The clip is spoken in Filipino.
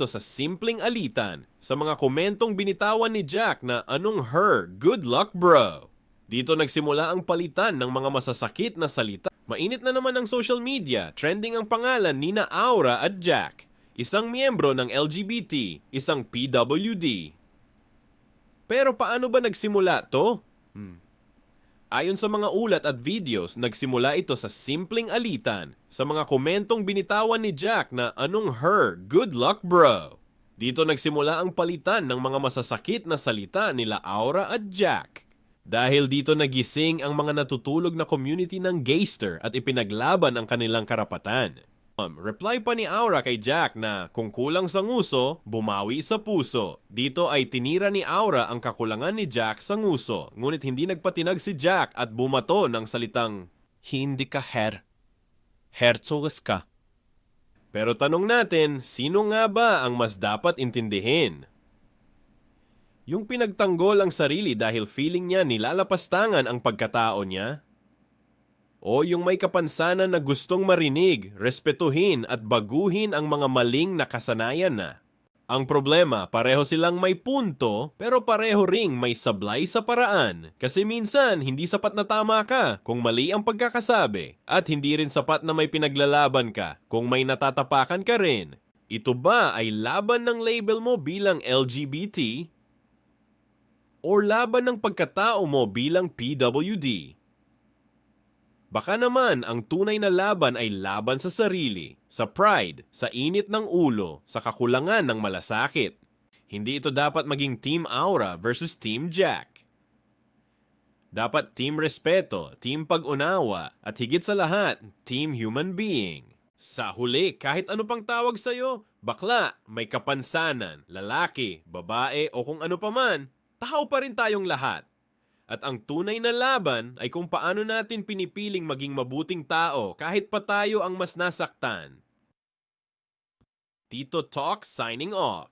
to sa simpleng alitan sa mga komentong binitawan ni Jack na anong good luck bro. Dito nagsimula ang palitan ng mga masasakit na salita. Mainit na naman ang social media, trending ang pangalan nina Aura at Jack, isang miyembro ng LGBT, isang PWD. Pero paano ba nagsimula to? Ayon sa mga ulat at videos, nagsimula ito sa simpleng alitan sa mga komentong binitawan ni Jack na anong good luck bro. Dito nagsimula ang palitan ng mga masasakit na salita nila Aura at Jack. Dahil dito nagising ang mga natutulog na community ng Gayster at ipinaglaban ang kanilang karapatan. Reply pa ni Aura kay Jack na kung kulang sa nguso, bumawi sa puso. Dito ay tinira ni Aura ang kakulangan ni Jack sa nguso, ngunit hindi nagpatinag si Jack at bumato ng salitang, "Hindi ka Herzogs ka." Pero tanong natin, sino nga ba ang mas dapat intindihin? Yung pinagtanggol ang sarili dahil feeling niya nilalapastangan ang pagkatao niya? O yung may kapansanan na gustong marinig, respetuhin at baguhin ang mga maling nakasanayan na? Ang problema, pareho silang may punto, pero pareho ring may sablay sa paraan. Kasi minsan, hindi sapat na tama ka kung mali ang pagkakasabi. At hindi rin sapat na may pinaglalaban ka kung may natatapakan ka rin. Ito ba ay laban ng label mo bilang LGBT? O laban ng pagkatao mo bilang PWD? Baka naman ang tunay na laban ay laban sa sarili, sa pride, sa init ng ulo, sa kakulangan ng malasakit. Hindi ito dapat maging Team Aura versus Team Jack. Dapat Team Respeto, Team Pag-unawa, at higit sa lahat, Team Human Being. Sa huli, kahit ano pang tawag sa'yo, bakla, may kapansanan, lalaki, babae o kung ano paman, tao pa rin tayong lahat. At ang tunay na laban ay kung paano natin pinipiling maging mabuting tao kahit pa tayo ang mas nasaktan. Tito Talk signing off.